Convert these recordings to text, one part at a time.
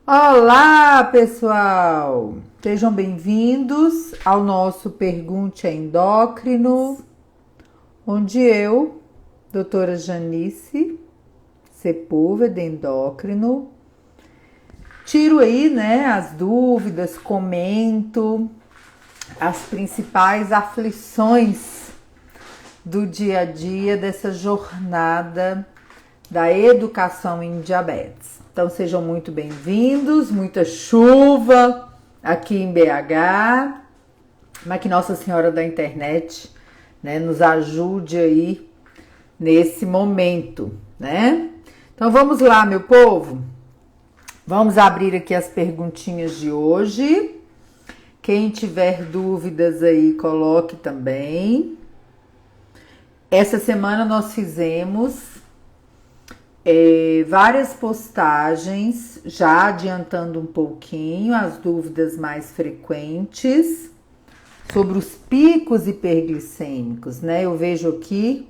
Olá, pessoal! Sejam bem-vindos ao nosso Pergunte a Endócrino, onde eu, doutora Janice Sepúlveda, endócrino, tiro aí, as dúvidas, comento as principais aflições do dia a dia dessa jornada da educação em diabetes. Então sejam muito bem-vindos, muita chuva aqui em BH, mas que Nossa Senhora da Internet, nos ajude aí nesse momento, Então vamos lá, meu povo, vamos abrir aqui as perguntinhas de hoje. Quem tiver dúvidas aí, coloque também. Essa semana nós fizemos várias postagens, já adiantando um pouquinho as dúvidas mais frequentes sobre os picos hiperglicêmicos, Eu vejo aqui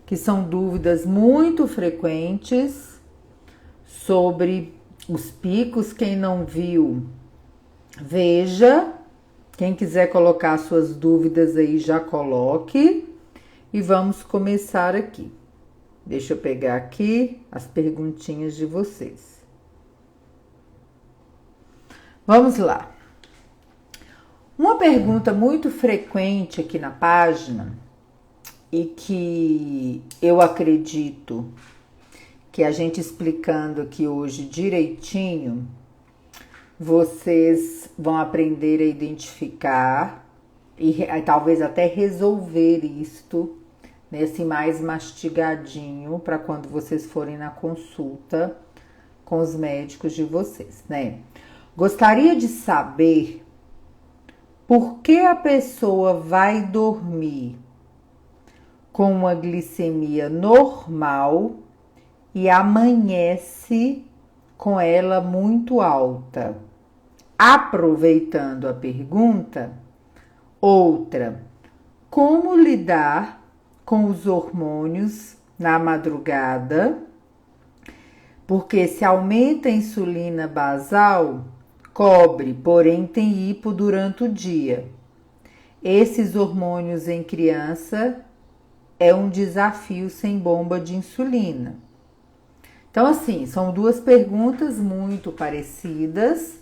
que são dúvidas muito frequentes sobre os picos. Quem não viu, veja. Quem quiser colocar suas dúvidas aí, já coloque. E vamos começar aqui. Deixa eu pegar aqui as perguntinhas de vocês. Vamos lá. Uma pergunta muito frequente aqui na página e que eu acredito que a gente explicando aqui hoje direitinho, vocês vão aprender a identificar e talvez até resolver isto assim mais mastigadinho para quando vocês forem na consulta com os médicos de vocês, Gostaria de saber por que a pessoa vai dormir com uma glicemia normal e amanhece com ela muito alta. Aproveitando a pergunta, outra, como lidar com os hormônios na madrugada, porque se aumenta a insulina basal, cobre, porém tem hipo durante o dia. Esses hormônios em criança é um desafio sem bomba de insulina. Então, assim, são duas perguntas muito parecidas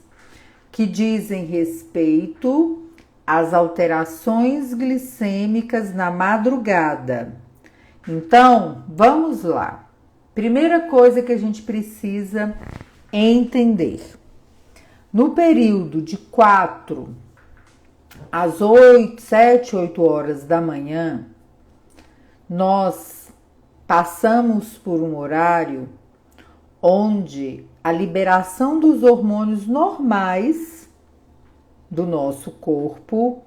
que dizem respeito as alterações glicêmicas na madrugada. Então, vamos lá. Primeira coisa que a gente precisa entender. No período de 4 às 8, 7, 8 horas da manhã, nós passamos por um horário onde a liberação dos hormônios normais do nosso corpo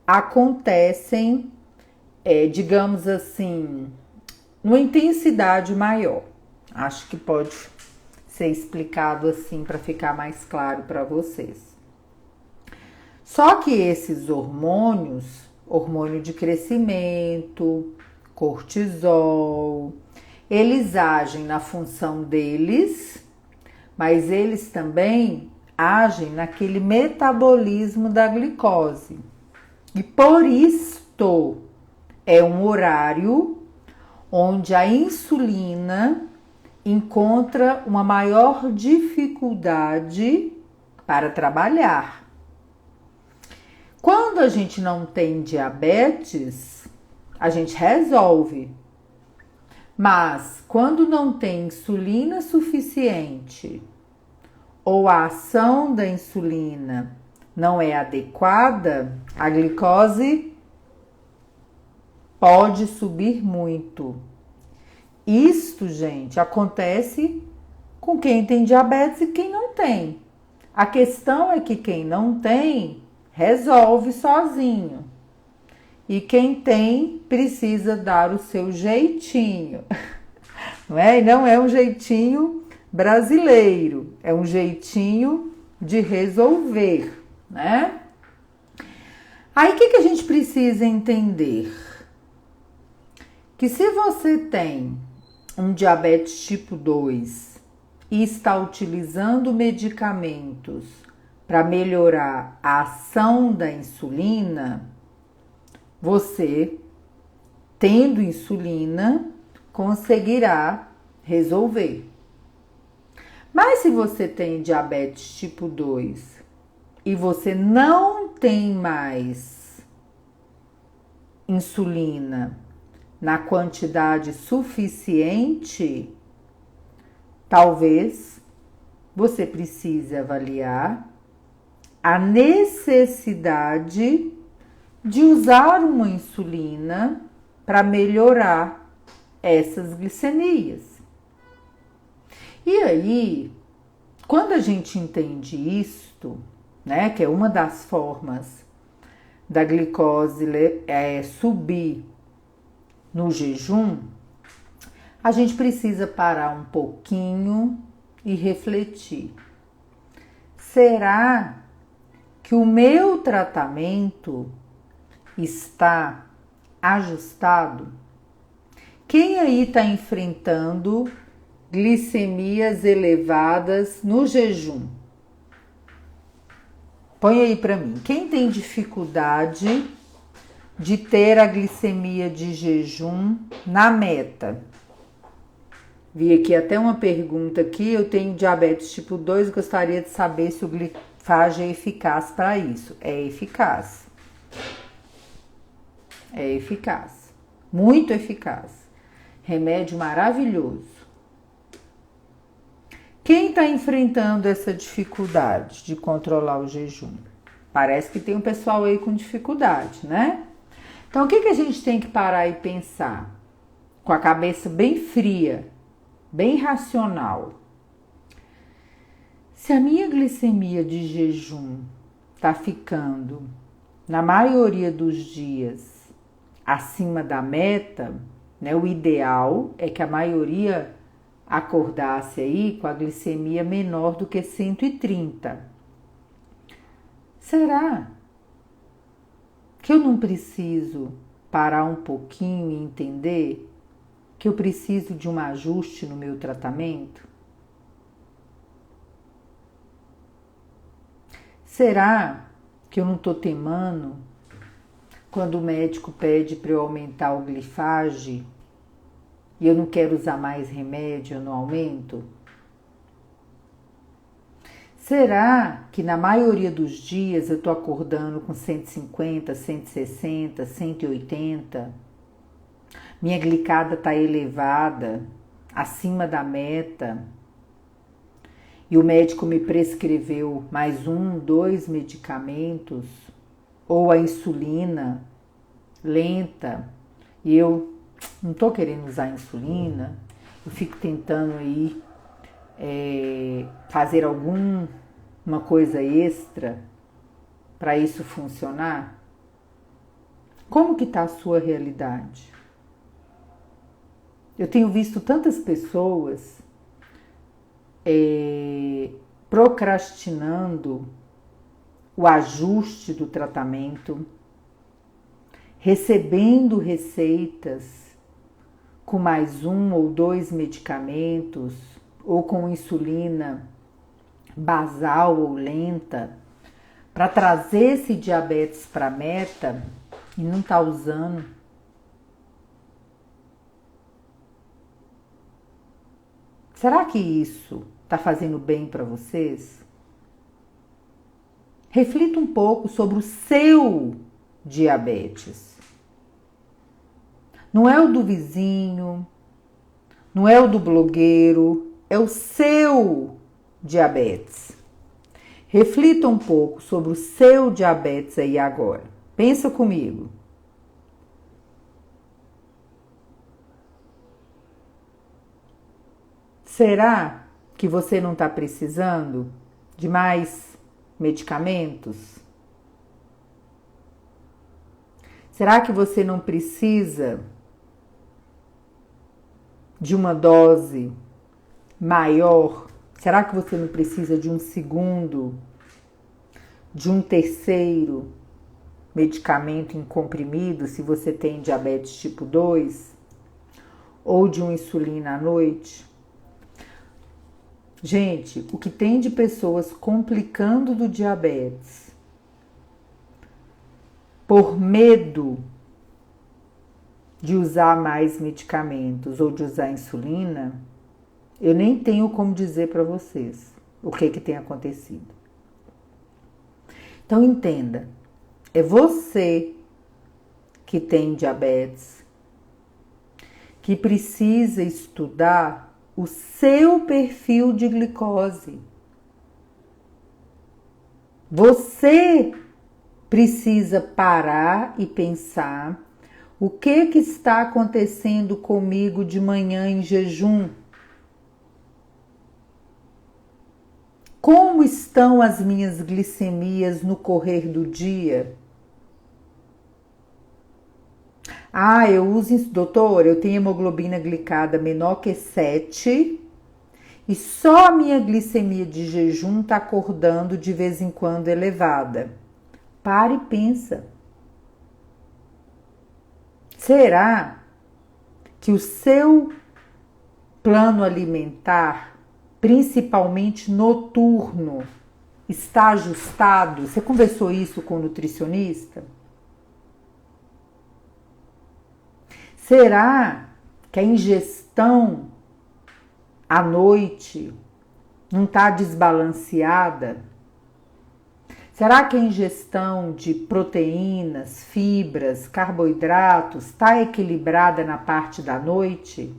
acontecem, digamos assim, numa intensidade maior. Acho que pode ser explicado assim para ficar mais claro para vocês. Só que esses hormônios, hormônio de crescimento, cortisol, eles agem na função deles, mas eles também agem naquele metabolismo da glicose. E por isto é um horário onde a insulina encontra uma maior dificuldade para trabalhar. Quando a gente não tem diabetes, a gente resolve. Mas quando não tem insulina suficiente ou a ação da insulina não é adequada, a glicose pode subir muito. Isto, gente, acontece com quem tem diabetes e quem não tem. A questão é que quem não tem resolve sozinho. E quem tem precisa dar o seu jeitinho, não é? E não é um jeitinho brasileiro, é um jeitinho de resolver, Aí o que a gente precisa entender? Que se você tem um diabetes tipo 2 e está utilizando medicamentos para melhorar a ação da insulina, você, tendo insulina, conseguirá resolver. Mas se você tem diabetes tipo 2 e você não tem mais insulina na quantidade suficiente, talvez você precise avaliar a necessidade de usar uma insulina para melhorar essas glicemias. E aí, quando a gente entende isto, né, que é uma das formas da glicose subir no jejum, a gente precisa parar um pouquinho e refletir. Será que o meu tratamento está ajustado? Quem aí está enfrentando glicemias elevadas no jejum? Põe aí para mim. Quem tem dificuldade de ter a glicemia de jejum na meta? Vi aqui até uma pergunta aqui. Eu tenho diabetes tipo 2 e gostaria de saber se o glifage é eficaz para isso. É eficaz. É eficaz. Muito eficaz. Remédio maravilhoso. Quem está enfrentando essa dificuldade de controlar o jejum? Parece que tem um pessoal aí com dificuldade, né? Então, o que a gente tem que parar e pensar? Com a cabeça bem fria, bem racional. Se a minha glicemia de jejum está ficando, na maioria dos dias, acima da meta, né? O ideal é que a maioria acordasse aí com a glicemia menor do que 130. Será que eu não preciso parar um pouquinho e entender que eu preciso de um ajuste no meu tratamento? Será que eu não estou teimando quando o médico pede para eu aumentar o glifage e eu não quero usar mais remédio, eu não aumento? Será que na maioria dos dias eu estou acordando com 150, 160, 180? Minha glicada está elevada, acima da meta, e o médico me prescreveu mais 2 medicamentos, ou a insulina lenta, e eu não estou querendo usar insulina, eu fico tentando aí fazer alguma coisa extra para isso funcionar? Como que está a sua realidade? Eu tenho visto tantas pessoas procrastinando o ajuste do tratamento, recebendo receitas com mais 1 ou 2 medicamentos, ou com insulina basal ou lenta, para trazer esse diabetes para a meta e não está usando. Será que isso está fazendo bem para vocês? Reflita um pouco sobre o seu diabetes. Não é o do vizinho, não é o do blogueiro, é o seu diabetes. Reflita um pouco sobre o seu diabetes aí agora. Pensa comigo. Será que você não está precisando de mais medicamentos? Será que você não precisa de uma dose maior? Será que você não precisa de um segundo, de um terceiro medicamento em comprimido, se você tem diabetes tipo 2? Ou de uma insulina à noite? Gente, o que tem de pessoas complicando do diabetes por medo de usar mais medicamentos ou de usar insulina, eu nem tenho como dizer para vocês o que tem acontecido. Então entenda, é você que tem diabetes, que precisa estudar o seu perfil de glicose. Você precisa parar e pensar o que está acontecendo comigo de manhã em jejum. Como estão as minhas glicemias no correr do dia? Ah, eu uso, doutor, eu tenho hemoglobina glicada menor que 7 e só a minha glicemia de jejum está acordando de vez em quando elevada. Para e pensa. Será que o seu plano alimentar, principalmente noturno, está ajustado? Você conversou isso com o nutricionista? Será que a ingestão à noite não está desbalanceada? Será que a ingestão de proteínas, fibras, carboidratos está equilibrada na parte da noite?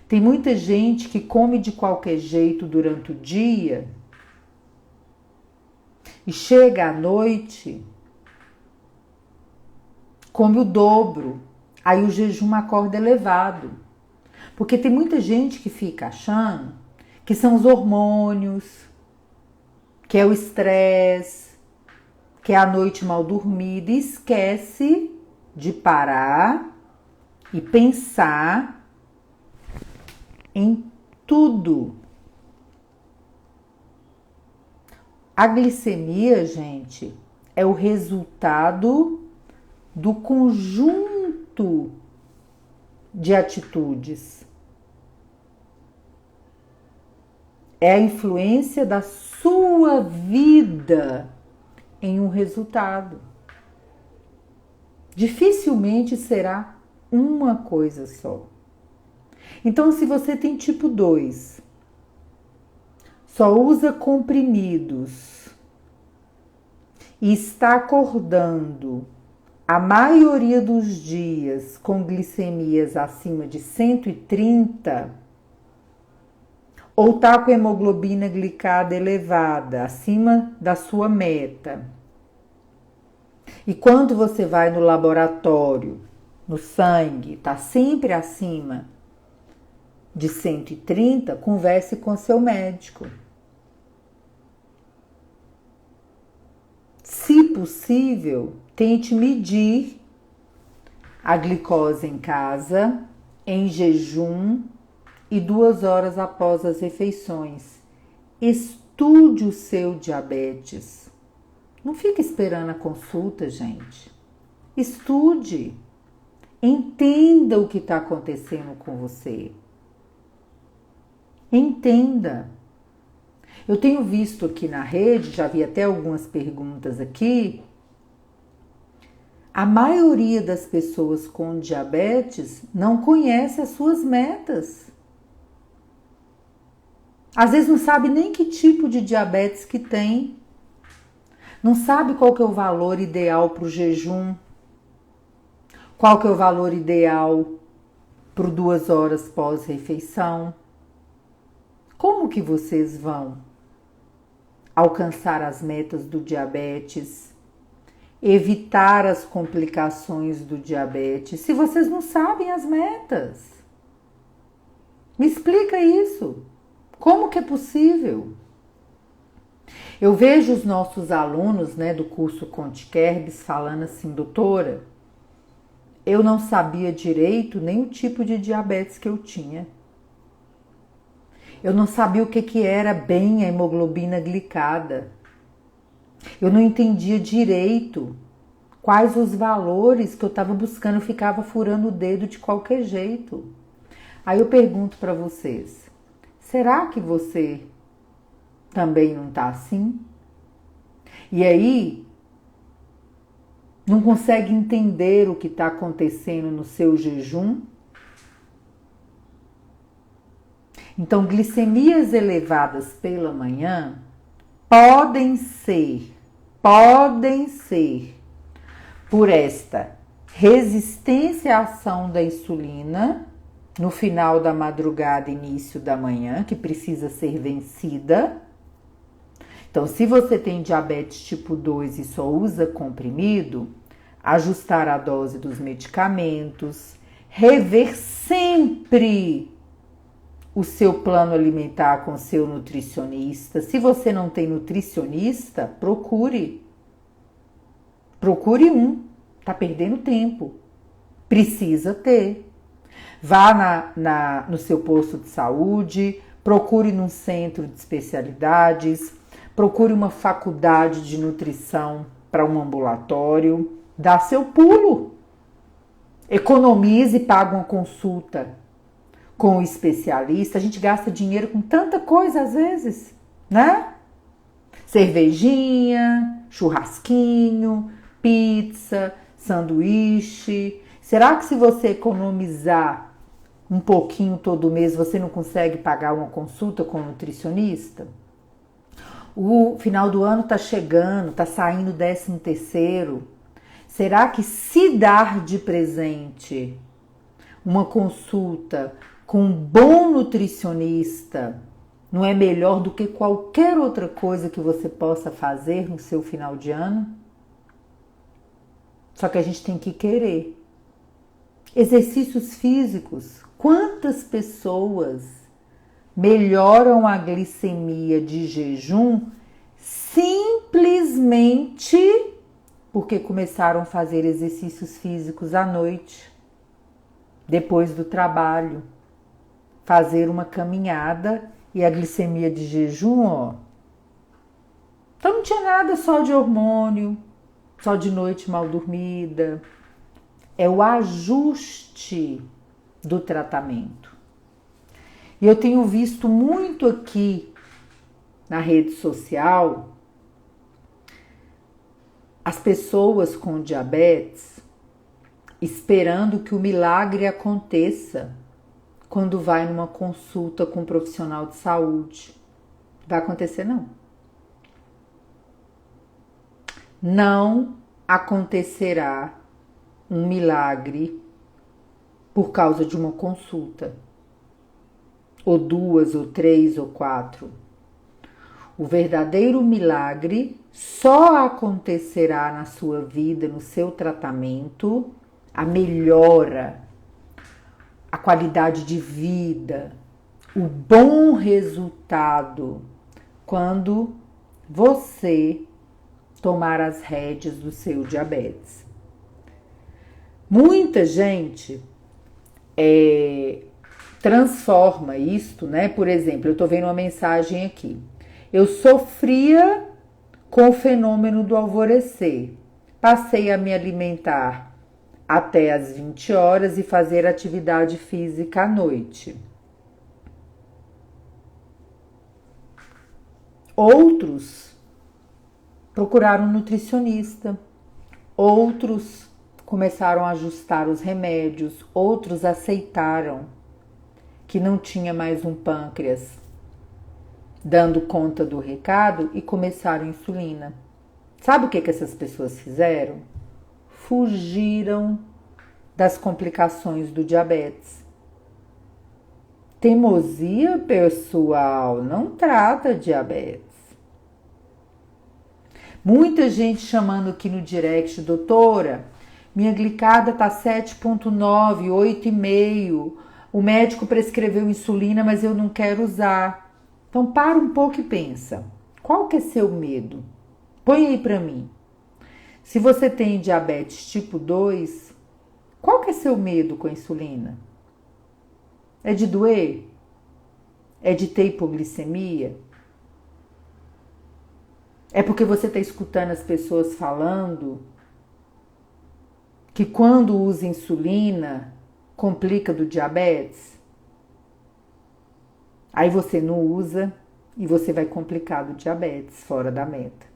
Tem muita gente que come de qualquer jeito durante o dia e chega à noite, come o dobro, aí o jejum acorda elevado. Porque tem muita gente que fica achando que são os hormônios, que é o estresse, que é a noite mal dormida, e esquece de parar e pensar em tudo. A glicemia, gente, é o resultado do conjunto de atitudes. É a influência da sua vida em um resultado. Dificilmente será uma coisa só. Então, se você tem tipo 2, só usa comprimidos e está acordando a maioria dos dias com glicemias acima de 130, ou está com hemoglobina glicada elevada, acima da sua meta, e quando você vai no laboratório, no sangue, está sempre acima de 130, converse com seu médico. Se possível, tente medir a glicose em casa, em jejum e 2 horas após as refeições. Estude o seu diabetes. Não fique esperando a consulta, gente. Estude. Entenda o que está acontecendo com você. Entenda. Eu tenho visto aqui na rede, já vi até algumas perguntas aqui. A maioria das pessoas com diabetes não conhece as suas metas. Às vezes não sabe nem que tipo de diabetes que tem. Não sabe qual que é o valor ideal para o jejum. Qual que é o valor ideal para 2 horas pós-refeição. Como que vocês vão alcançar as metas do diabetes, evitar as complicações do diabetes, se vocês não sabem as metas? Me explica isso. Como que é possível? Eu vejo os nossos alunos, do curso Conte Kerbs falando assim, doutora, eu não sabia direito nem o tipo de diabetes que eu tinha. Eu não sabia o que era bem a hemoglobina glicada. Eu não entendia direito quais os valores que eu estava buscando. Eu ficava furando o dedo de qualquer jeito. Aí eu pergunto para vocês, será que você também não tá assim. E aí, não consegue entender o que está acontecendo no seu jejum. Então, glicemias elevadas pela manhã podem ser por esta resistência à ação da insulina no final da madrugada, início da manhã, que precisa ser vencida. Então, se você tem diabetes tipo 2 e só usa comprimido, ajustar a dose dos medicamentos, rever sempre o seu plano alimentar com o seu nutricionista. Se você não tem nutricionista, procure um. Tá perdendo tempo. Precisa ter. Vá no seu posto de saúde, procure num centro de especialidades, procure uma faculdade de nutrição para um ambulatório, dá seu pulo. Economize e paga uma consulta com o especialista. A gente gasta dinheiro com tanta coisa às vezes, né? Cervejinha, churrasquinho, pizza, sanduíche. Será que se você economizar um pouquinho todo mês, você não consegue pagar uma consulta com um nutricionista? O final do ano tá chegando, tá saindo o 13º. Será que se dar de presente uma consulta com um bom nutricionista não é melhor do que qualquer outra coisa que você possa fazer no seu final de ano? Só que a gente tem que querer. Exercícios físicos. Quantas pessoas melhoram a glicemia de jejum simplesmente porque começaram a fazer exercícios físicos à noite, depois do trabalho, fazer uma caminhada e a glicemia de jejum, ó. Então não tinha nada só de hormônio, só de noite mal dormida. É o ajuste do tratamento. E eu tenho visto muito aqui na rede social as pessoas com diabetes esperando que o milagre aconteça quando vai numa consulta com um profissional de saúde. Vai acontecer não. Não acontecerá um milagre por causa de uma consulta, ou 2, ou 3, ou 4. O verdadeiro milagre só acontecerá na sua vida, no seu tratamento, a melhora, a qualidade de vida, o bom resultado, quando você tomar as rédeas do seu diabetes. Muita gente transforma isto, né? Por exemplo, eu estou vendo uma mensagem aqui. Eu sofria com o fenômeno do alvorecer. Passei a me alimentar até as 20 horas e fazer atividade física à noite. Outros procuraram um nutricionista. Outros começaram a ajustar os remédios. Outros aceitaram que não tinha mais um pâncreas dando conta do recado e começaram a insulina. Sabe o que essas pessoas fizeram? Fugiram das complicações do diabetes. Teimosia, pessoal, não trata diabetes. Muita gente chamando aqui no direct, doutora, minha glicada tá 7,9, 8,5. O médico prescreveu insulina, mas eu não quero usar. Então para um pouco e pensa, qual que é seu medo? Põe aí para mim. Se você tem diabetes tipo 2, qual que é seu medo com a insulina? É de doer? É de ter hipoglicemia? É porque você está escutando as pessoas falando que quando usa insulina complica do diabetes? Aí você não usa, e você vai complicar do diabetes fora da meta.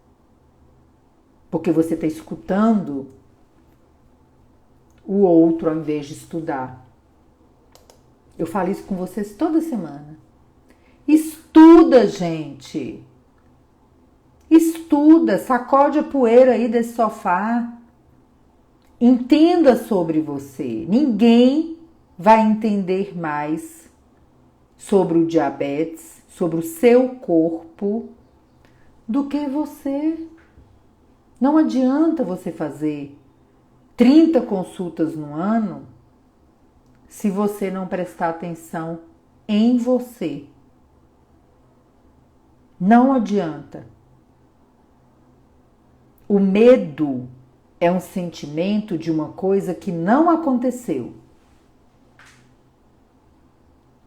Porque você está escutando o outro ao invés de estudar. Eu falo isso com vocês toda semana. Estuda, gente. Estuda, sacode a poeira aí desse sofá. Entenda sobre você. Ninguém vai entender mais sobre o diabetes, sobre o seu corpo, do que você. Não adianta você fazer 30 consultas no ano se você não prestar atenção em você. Não adianta. O medo é um sentimento de uma coisa que não aconteceu.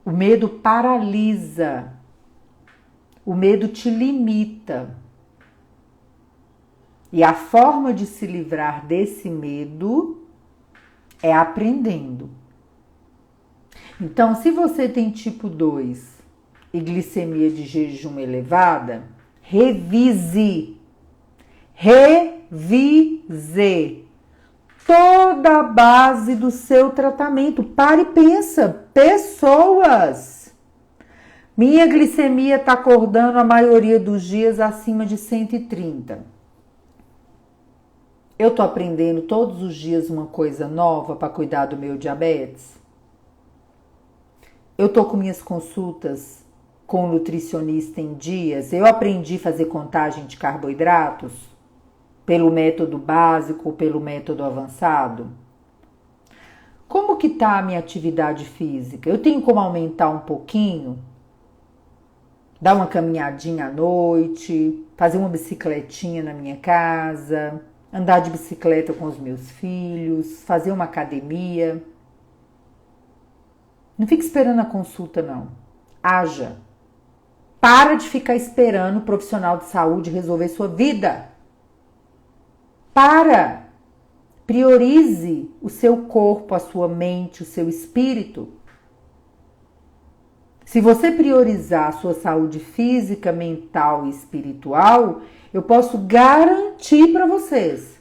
O medo paralisa. O medo te limita. E a forma de se livrar desse medo é aprendendo. Então, se você tem tipo 2 e glicemia de jejum elevada, revise toda a base do seu tratamento. Pare e pensa, pessoas. Minha glicemia está acordando a maioria dos dias acima de 130. Eu estou aprendendo todos os dias uma coisa nova para cuidar do meu diabetes. Eu estou com minhas consultas com o nutricionista em dias. Eu aprendi a fazer contagem de carboidratos pelo método básico ou pelo método avançado. Como que está a minha atividade física? Eu tenho como aumentar um pouquinho? Dar uma caminhadinha à noite, fazer uma bicicletinha na minha casa, andar de bicicleta com os meus filhos, fazer uma academia. Não fique esperando a consulta, não. Haja. Para de ficar esperando o profissional de saúde resolver sua vida. Para. Priorize o seu corpo, a sua mente, o seu espírito. Se você priorizar a sua saúde física, mental e espiritual, eu posso garantir para vocês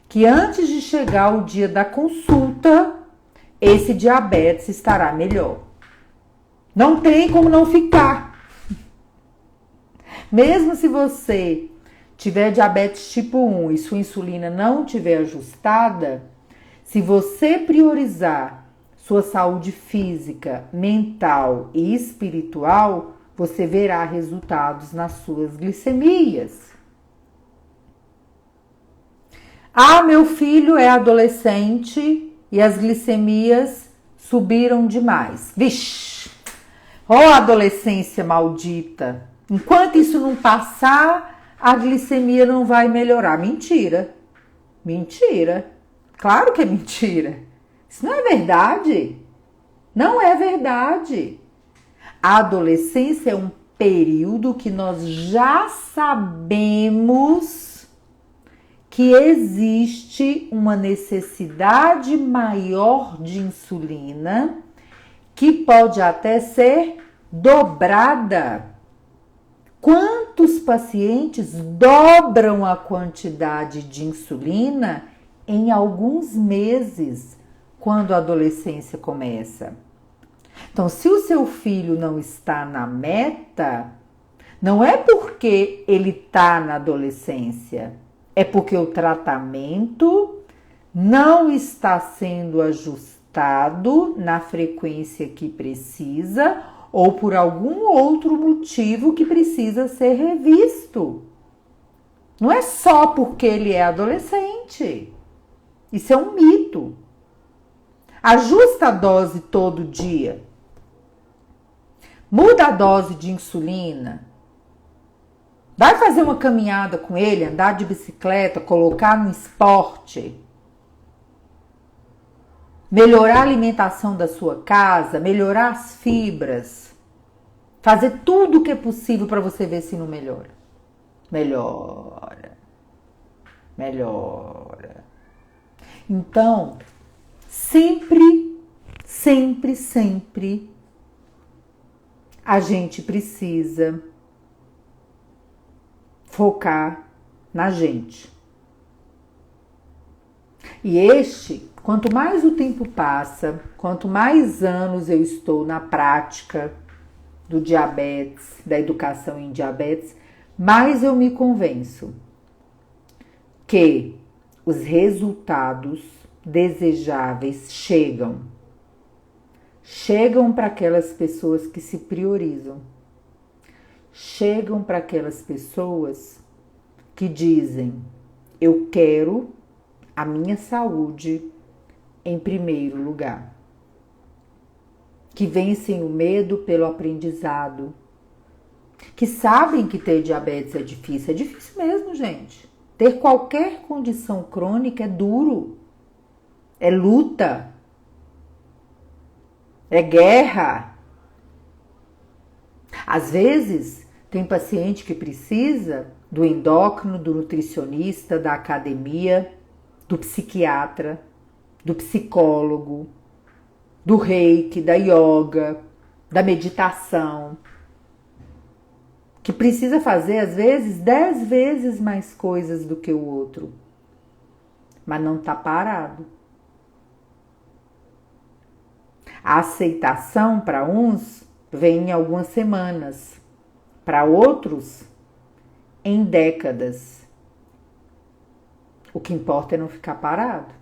que antes de chegar o dia da consulta, esse diabetes estará melhor. Não tem como não ficar. Mesmo se você tiver diabetes tipo 1 e sua insulina não estiver ajustada, se você priorizar sua saúde física, mental e espiritual, você verá resultados nas suas glicemias. Ah, meu filho é adolescente e as glicemias subiram demais. Vixe! Ó, adolescência maldita! Enquanto isso não passar, a glicemia não vai melhorar. Mentira! Mentira! Claro que é mentira! Isso não é verdade. Não é verdade. A adolescência é um período que nós já sabemos que existe uma necessidade maior de insulina, que pode até ser dobrada. Quantos pacientes dobram a quantidade de insulina em alguns meses, quando a adolescência começa? Então, se o seu filho não está na meta, não é porque ele está na adolescência, é porque o tratamento não está sendo ajustado na frequência que precisa ou por algum outro motivo que precisa ser revisto. Não é só porque ele é adolescente. Isso é um mito. Ajusta a dose todo dia. Muda a dose de insulina. Vai fazer uma caminhada com ele, andar de bicicleta, colocar no esporte. Melhorar a alimentação da sua casa, melhorar as fibras. Fazer tudo o que é possível para você ver se não melhora. Melhora. Melhora. Então, sempre, sempre, sempre a gente precisa focar na gente. E quanto mais o tempo passa, quanto mais anos eu estou na prática do diabetes, da educação em diabetes, mais eu me convenço que os resultados desejáveis chegam para aquelas pessoas que se priorizam, chegam para aquelas pessoas que dizem: eu quero a minha saúde em primeiro lugar, que vencem o medo pelo aprendizado, que sabem que ter diabetes é difícil mesmo, gente. Ter qualquer condição crônica é duro, é luta, é guerra. Às vezes, tem paciente que precisa do endócrino, do nutricionista, da academia, do psiquiatra, do psicólogo, do reiki, da yoga, da meditação, que precisa fazer, às vezes, 10 vezes mais coisas do que o outro, mas não está parado. A aceitação para uns vem em algumas semanas, para outros em décadas. O que importa é não ficar parado.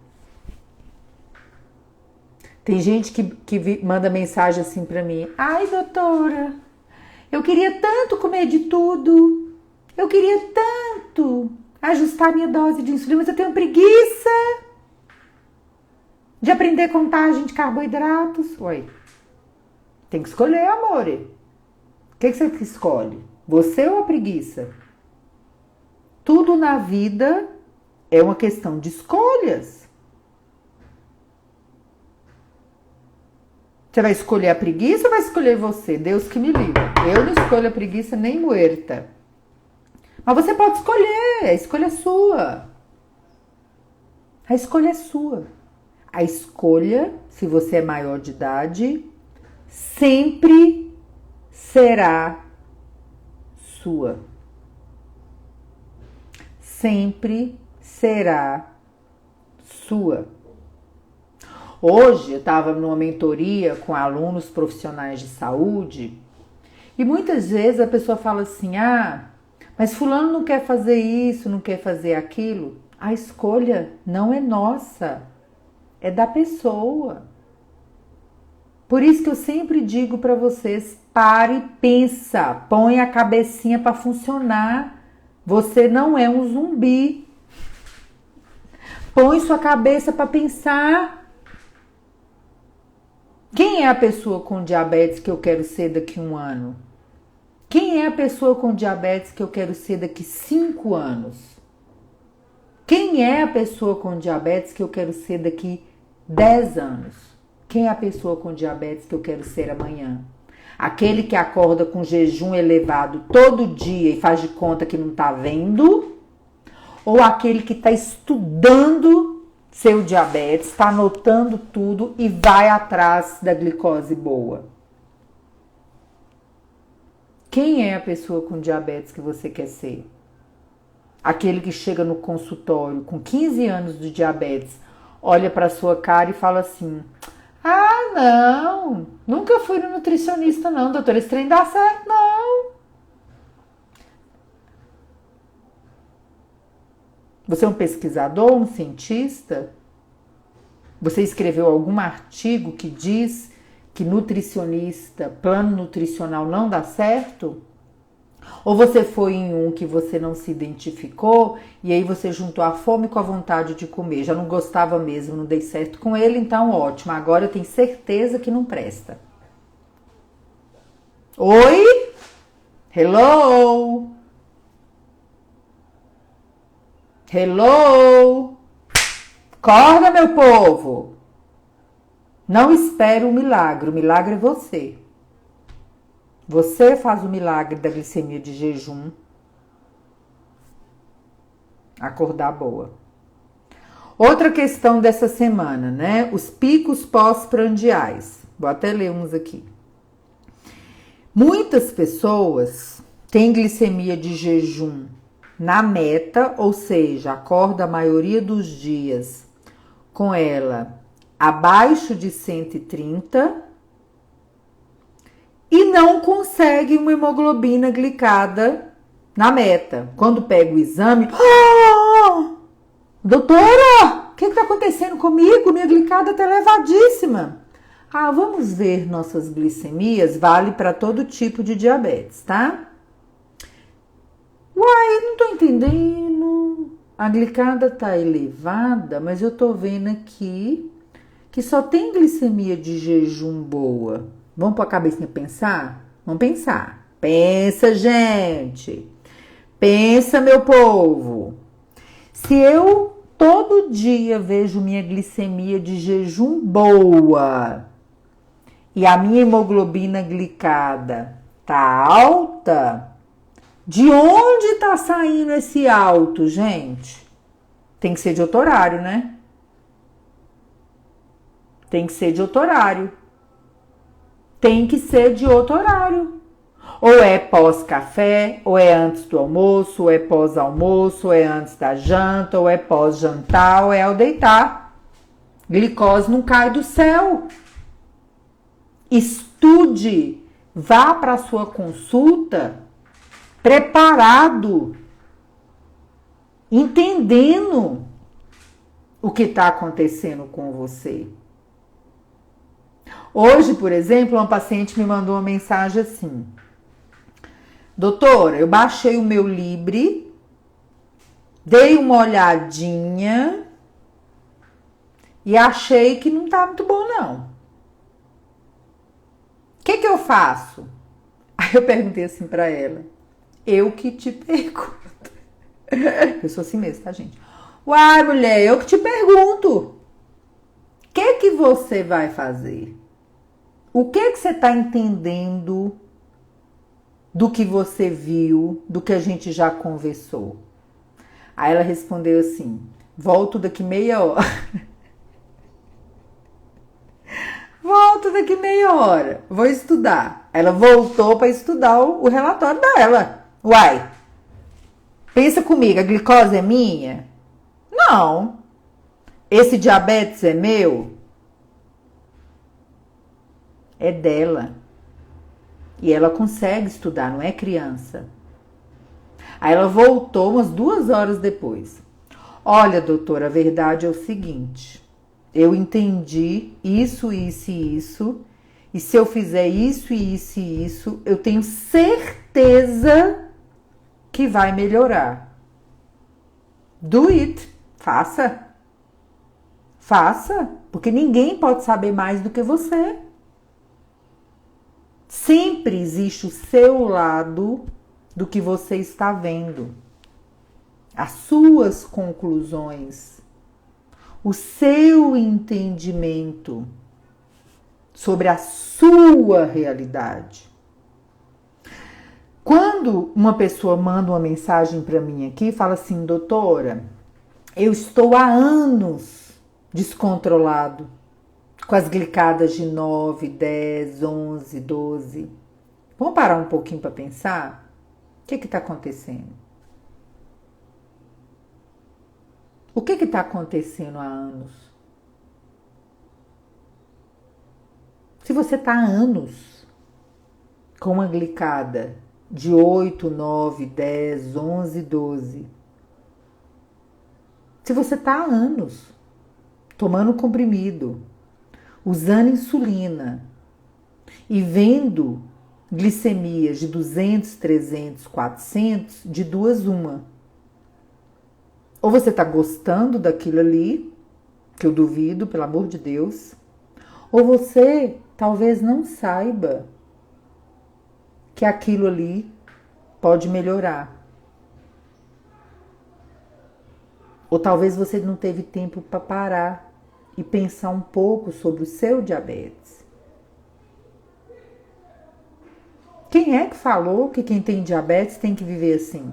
Tem gente que manda mensagem assim para mim: ai, doutora, eu queria tanto comer de tudo, eu queria tanto ajustar minha dose de insulina, mas eu tenho preguiça de aprender contagem de carboidratos. Oi, tem que escolher, amor. O que você escolhe? Você ou a preguiça? Tudo na vida é uma questão de escolhas. Você vai escolher a preguiça ou vai escolher você? Deus que me livre. Eu não escolho a preguiça nem muerta. Mas você pode escolher, a escolha é sua. A escolha é sua. A escolha, se você é maior de idade, sempre será sua. Sempre será sua. Hoje eu estava numa mentoria com alunos profissionais de saúde e muitas vezes a pessoa fala assim: ah, mas fulano não quer fazer isso, não quer fazer aquilo. A escolha não é nossa, é da pessoa. Por isso que eu sempre digo para vocês: pare, pensa, põe a cabecinha para funcionar. Você não é um zumbi. Põe sua cabeça para pensar. Quem é a pessoa com diabetes que eu quero ser daqui a 1 ano? Quem é a pessoa com diabetes que eu quero ser daqui 5 anos? Quem é a pessoa com diabetes que eu quero ser daqui 10 anos? Quem é a pessoa com diabetes que eu quero ser amanhã? Aquele que acorda com jejum elevado todo dia e faz de conta que não está vendo? Ou aquele que está estudando seu diabetes, está anotando tudo e vai atrás da glicose boa? Quem é a pessoa com diabetes que você quer ser? Aquele que chega no consultório com 15 anos de diabetes, olha para sua cara e fala assim: ah, não, nunca fui no nutricionista não, doutora, esse trem dá certo não. Você é um pesquisador, um cientista? Você escreveu algum artigo que diz que nutricionista, plano nutricional não dá certo? Ou você foi em um que você não se identificou e aí você juntou a fome com a vontade de comer? Já não gostava mesmo, não dei certo com ele, então ótimo, agora eu tenho certeza que não presta. Oi? Hello? Hello? Acorda, meu povo! Não espere o milagre é você. Você faz o milagre da glicemia de jejum acordar boa. Outra questão dessa semana, né? Os picos pós-prandiais. Vou até ler uns aqui. Muitas pessoas têm glicemia de jejum na meta, ou seja, acorda a maioria dos dias com ela abaixo de 130 e não consegue uma hemoglobina glicada na meta. Quando pega o exame, doutora, o que está acontecendo comigo? Minha glicada está elevadíssima. Vamos ver nossas glicemias, vale para todo tipo de diabetes, tá? Uai, não tô entendendo. A glicada tá elevada, mas eu tô vendo aqui que só tem glicemia de jejum boa. Vamos pôr a cabecinha pensar? Vamos pensar. Pensa, gente. Pensa, meu povo. Se eu todo dia vejo minha glicemia de jejum boa e a minha hemoglobina glicada tá alta, de onde tá saindo esse alto, gente? Tem que ser de outro horário, né? Tem que ser de outro horário. Tem que ser de outro horário. Ou é pós-café, ou é antes do almoço, ou é pós-almoço, ou é antes da janta, ou é pós-jantar, ou é ao deitar. Glicose não cai do céu. Estude, vá para a sua consulta preparado, entendendo o que está acontecendo com você. Hoje, por exemplo, uma paciente me mandou uma mensagem assim: doutora, eu baixei o meu Libre, dei uma olhadinha e achei que não tá muito bom, não. O que eu faço? Aí eu perguntei assim pra ela: eu que te pergunto. Eu sou assim mesmo, tá, gente? Uai, mulher, eu que te pergunto. O que você vai fazer? O que você tá entendendo do que você viu, do que a gente já conversou? Aí ela respondeu assim: volto daqui meia hora. Volto daqui meia hora, vou estudar. Ela voltou para estudar o relatório dela. Uai, pensa comigo, a glicose é minha? Não. Esse diabetes é meu? É dela. E ela consegue estudar, não é criança. Aí ela voltou umas 2 horas depois. Olha, doutora, a verdade é o seguinte: eu entendi isso, isso e isso, e se eu fizer isso, isso e isso, eu tenho certeza que vai melhorar. Do it. Faça. Faça, porque ninguém pode saber mais do que você. Sempre existe o seu lado do que você está vendo, as suas conclusões, o seu entendimento sobre a sua realidade. Quando uma pessoa manda uma mensagem para mim aqui, fala assim: doutora, eu estou há anos descontrolado, com as glicadas de 9, 10, 11, 12. Vamos parar um pouquinho para pensar? O que está acontecendo? O que está acontecendo há anos? Se você está há anos com uma glicada de 8, 9, 10, 11, 12, se você está há anos tomando comprimido, usando insulina e vendo glicemias de 200, 300, 400, de duas uma. Ou você está gostando daquilo ali, que eu duvido, pelo amor de Deus, ou você talvez não saiba que aquilo ali pode melhorar. Ou talvez você não teve tempo para parar e pensar um pouco sobre o seu diabetes. Quem é que falou que quem tem diabetes tem que viver assim?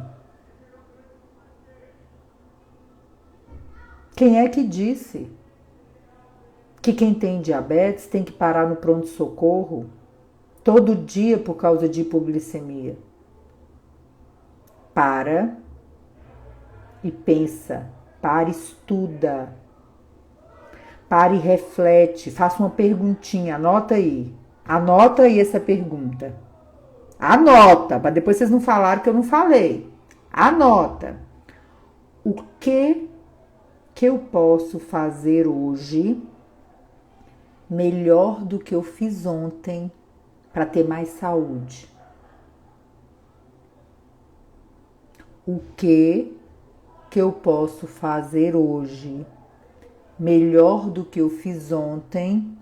Quem é que disse que quem tem diabetes tem que parar no pronto-socorro todo dia por causa de hipoglicemia? Para, e pensa, para, estuda, para e reflete, faça uma perguntinha, anota aí essa pergunta. Anota, para depois vocês não falarem que eu não falei. Anota. O que eu posso fazer hoje melhor do que eu fiz ontem para ter mais saúde? O que eu posso fazer hoje melhor do que eu fiz ontem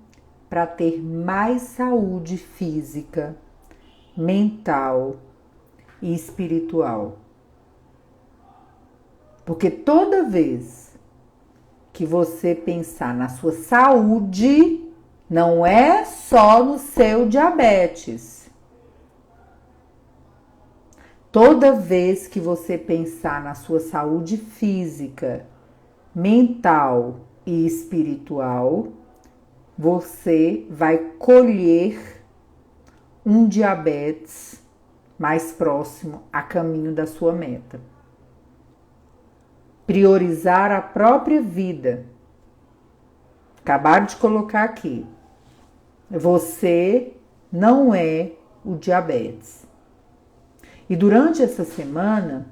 para ter mais saúde física, mental e espiritual? Porque toda vez que você pensar na sua saúde, não é só no seu diabetes. Toda vez que você pensar na sua saúde física, mental e espiritual, você vai colher um diabetes mais próximo a caminho da sua meta. Priorizar a própria vida. Acabaram de colocar aqui. Você não é o diabetes. E durante essa semana,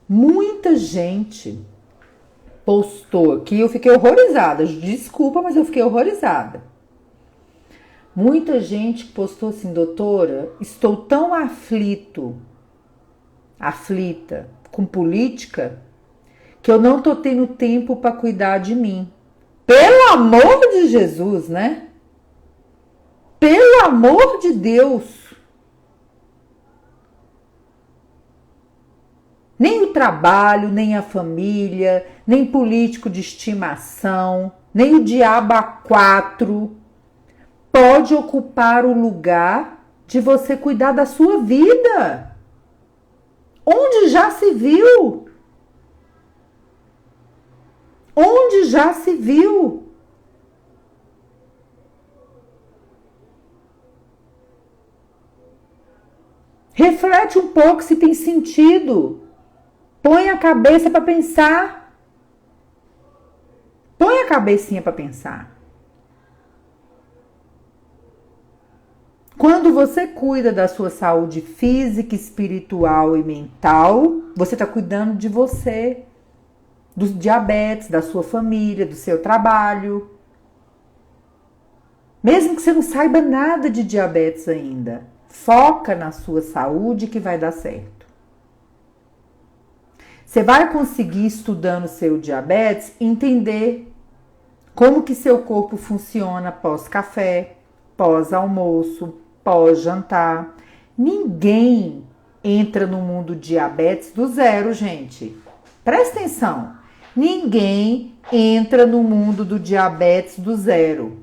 muita gente postou aqui, eu fiquei horrorizada. Desculpa, mas eu fiquei horrorizada. Muita gente postou assim, doutora, estou tão aflita com política, que eu não tô tendo tempo para cuidar de mim. Pelo amor de Jesus, né? Pelo amor de Deus. Nem o trabalho, nem a família, nem político de estimação, nem o diabo a quatro pode ocupar o lugar de você cuidar da sua vida. Onde já se viu? Onde já se viu? Reflete um pouco se tem sentido. Põe a cabeça para pensar. Põe a cabecinha para pensar. Quando você cuida da sua saúde física, espiritual e mental, você está cuidando de você, do diabetes, da sua família, do seu trabalho. Mesmo que você não saiba nada de diabetes ainda, foca na sua saúde que vai dar certo. Você vai conseguir, estudando seu diabetes, entender como que seu corpo funciona pós-café, pós-almoço, pós-jantar. Ninguém entra no mundo diabetes do zero, gente. Presta atenção. Ninguém entra no mundo do diabetes do zero.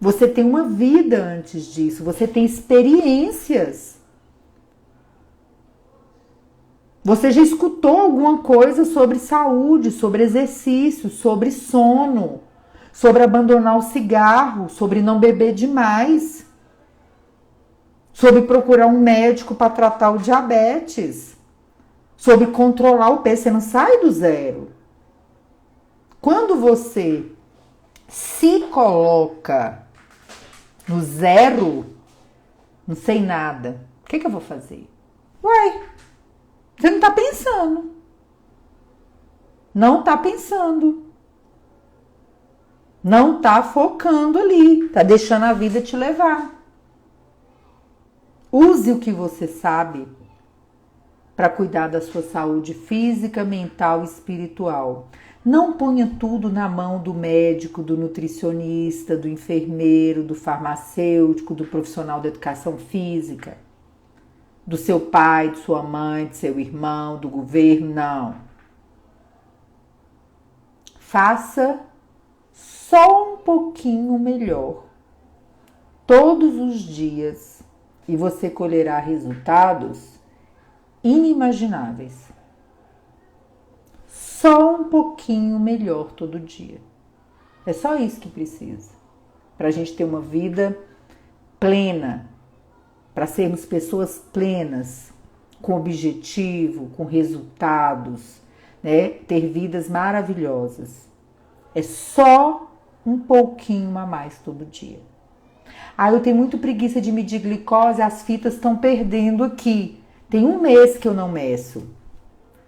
Você tem uma vida antes disso, você tem experiências. Você já escutou alguma coisa sobre saúde, sobre exercício, sobre sono, sobre abandonar o cigarro, sobre não beber demais, sobre procurar um médico para tratar o diabetes, sobre controlar o peso. Você não sai do zero. Quando você se coloca no zero, não sei nada, o que eu vou fazer? Uai, você não tá pensando. Não tá pensando. Não tá focando ali. Tá deixando a vida te levar. Use o que você sabe para cuidar da sua saúde física, mental e espiritual. Não ponha tudo na mão do médico, do nutricionista, do enfermeiro, do farmacêutico, do profissional da educação física, do seu pai, de sua mãe, de seu irmão, do governo, não. Faça só um pouquinho melhor todos os dias e você colherá resultados inimagináveis. Só um pouquinho melhor todo dia. É só isso que precisa para a gente ter uma vida plena, para sermos pessoas plenas, com objetivo, com resultados, né, ter vidas maravilhosas. É só um pouquinho a mais todo dia. Eu tenho muito preguiça de medir glicose, as fitas estão perdendo aqui. Tem um mês que eu não meço.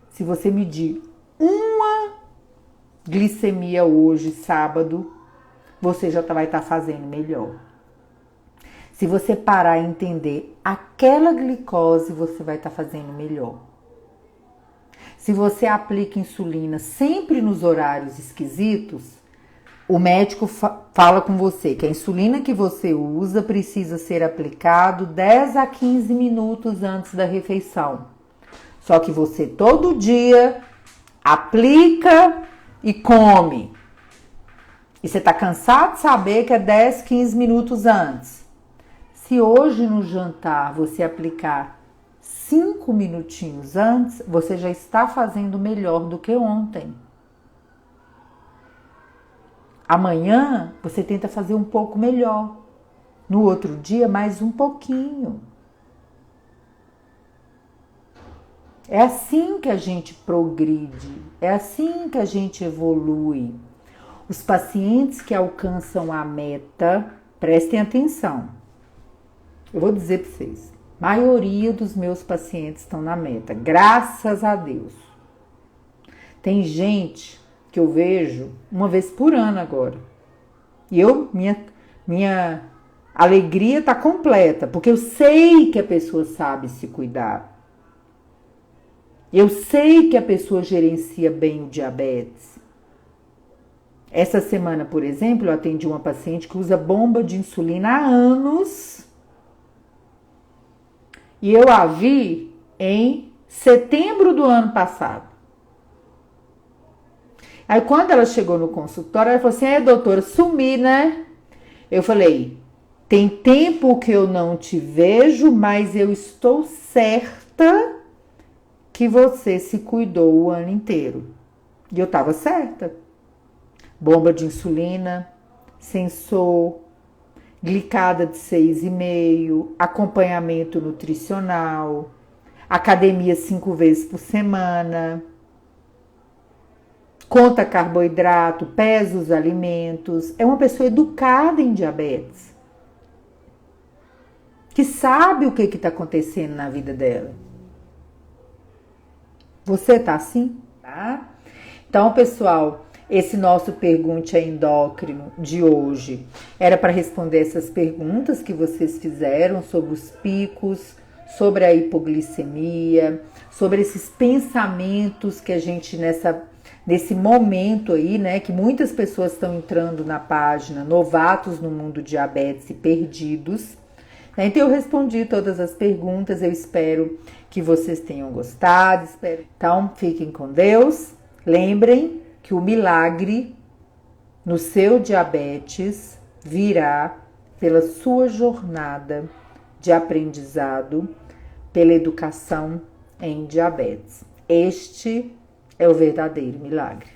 Se você medir uma glicemia hoje, sábado, você já vai estar fazendo melhor. Se você parar e entender aquela glicose, você vai estar fazendo melhor. Se você aplica insulina sempre nos horários esquisitos, o médico fala com você que a insulina que você usa precisa ser aplicado 10 a 15 minutos antes da refeição. Só que você todo dia aplica e come. E você está cansado de saber que é 10, 15 minutos antes. Se hoje no jantar você aplicar 5 minutinhos antes, você já está fazendo melhor do que ontem. Amanhã você tenta fazer um pouco melhor. No outro dia, mais um pouquinho. É assim que a gente progride, é assim que a gente evolui. Os pacientes que alcançam a meta, prestem atenção. Eu vou dizer para vocês, a maioria dos meus pacientes estão na meta, graças a Deus. Tem gente que eu vejo uma vez por ano agora. E minha alegria está completa, porque eu sei que a pessoa sabe se cuidar. Eu sei que a pessoa gerencia bem o diabetes. Essa semana, por exemplo, eu atendi uma paciente que usa bomba de insulina há anos. E eu a vi em setembro do ano passado. Aí quando ela chegou no consultório, ela falou assim, doutora, sumi, né? Eu falei, tem tempo que eu não te vejo, mas eu estou certa que você se cuidou o ano inteiro. E eu estava certa. Bomba de insulina, sensor, glicada de 6,5, acompanhamento nutricional, academia 5 vezes por semana, conta carboidrato, pesa os alimentos. É uma pessoa educada em diabetes, que sabe o que está acontecendo na vida dela. Você tá assim? Tá? Então, pessoal, esse nosso Pergunte a Endócrino de hoje era para responder essas perguntas que vocês fizeram sobre os picos, sobre a hipoglicemia, sobre esses pensamentos que a gente nesse momento aí, né, que muitas pessoas estão entrando na página Novatos no Mundo Diabetes e Perdidos. Então eu respondi todas as perguntas, eu espero que vocês tenham gostado. Então fiquem com Deus, lembrem que o milagre no seu diabetes virá pela sua jornada de aprendizado, pela educação em diabetes. Este é o verdadeiro milagre.